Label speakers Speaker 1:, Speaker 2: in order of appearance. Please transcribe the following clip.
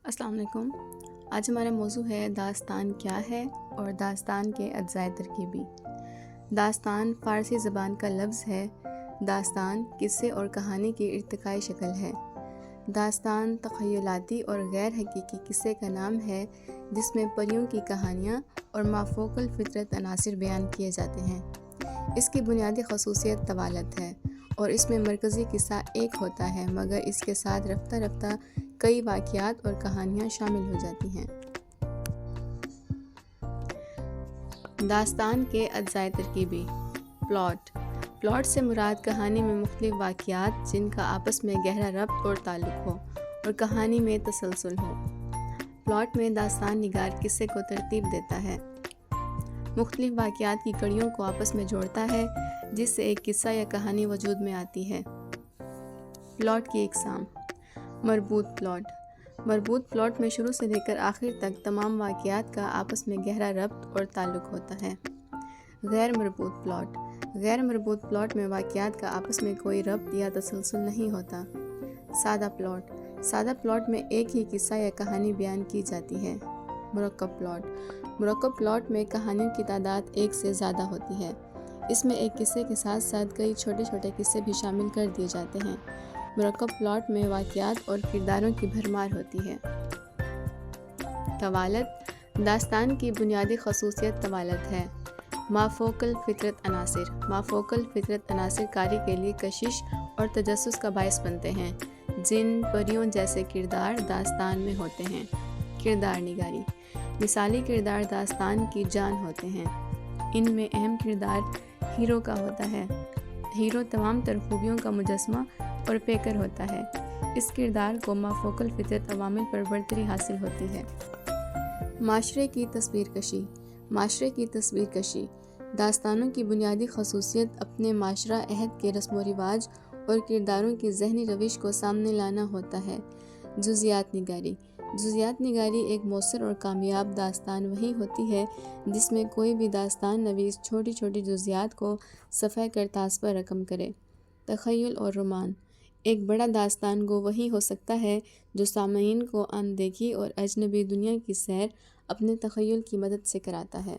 Speaker 1: السلام علیکم۔ آج ہمارا موضوع ہے داستان کیا ہے اور داستان کے اجزائے ترکیبی۔ داستان فارسی زبان کا لفظ ہے۔ داستان قصے اور کہانی کی ارتقائی شکل ہے۔ داستان تخیلاتی اور غیر حقیقی قصے کا نام ہے جس میں پریوں کی کہانیاں اور مافوق الفطرت عناصر بیان کیے جاتے ہیں۔ اس کی بنیادی خصوصیت طوالت ہے اور اس میں مرکزی قصہ ایک ہوتا ہے، مگر اس کے ساتھ رفتہ رفتہ کئی واقعات اور کہانیاں شامل ہو جاتی ہیں۔ داستان کے اجزائے ترکیبی۔ پلاٹ سے مراد کہانی میں مختلف واقعات جن کا آپس میں گہرا ربط اور تعلق ہو اور کہانی میں تسلسل ہو۔ پلاٹ میں داستان نگار قصے کو ترتیب دیتا ہے، مختلف واقعات کی کڑیوں کو آپس میں جوڑتا ہے جس سے ایک قصہ یا کہانی وجود میں آتی ہے۔ پلاٹ کی اقسام۔ مربوط پلاٹ میں شروع سے لے کر آخر تک تمام واقعات کا آپس میں گہرا ربط اور تعلق ہوتا ہے۔ غیر مربوط پلاٹ میں واقعات کا آپس میں کوئی ربط یا تسلسل نہیں ہوتا۔ سادہ پلاٹ میں ایک ہی قصہ یا کہانی بیان کی جاتی ہے۔ مرکب پلاٹ میں کہانیوں کی تعداد ایک سے زیادہ ہوتی ہے۔ اس میں ایک قصے کے ساتھ ساتھ کئی چھوٹے چھوٹے قصے بھی شامل کر دیے جاتے ہیں۔ مرکب پلاٹ میں واقعات اور کرداروں کی بھرمار ہوتی ہے۔ طوالت۔ داستان کی بنیادی خصوصیت طوالت ہے۔ مافوق الفطرت عناصر قاری کے لیے کشش اور تجسس کا باعث بنتے ہیں، جن پریوں جیسے کردار داستان میں ہوتے ہیں۔ کردار نگاری۔ مثالی کردار داستان کی جان ہوتے ہیں۔ ان میں اہم کردار ہیرو کا ہوتا ہے۔ ہیرو تمام تر خوبیوں کا مجسمہ اور پیکر ہوتا ہے۔ اس کردار کو مافوق الفطرت عوامل پر برتری حاصل ہوتی ہے۔ معاشرے کی تصویر کشی۔ داستانوں کی بنیادی خصوصیت اپنے معاشرہ عہد کے رسم و رواج اور کرداروں کی ذہنی روش کو سامنے لانا ہوتا ہے۔ جزیات نگاری ایک مؤثر اور کامیاب داستان وہی ہوتی ہے جس میں کوئی بھی داستان نویس چھوٹی چھوٹی جزیات کو صفحہ کرتاس پر رقم کرے۔ تخیل اور رومان۔ ایک بڑا داستان گو وہی ہو سکتا ہے جو سامعین کو اندیکھی اور اجنبی دنیا کی سیر اپنے تخیل کی مدد سے کراتا ہے۔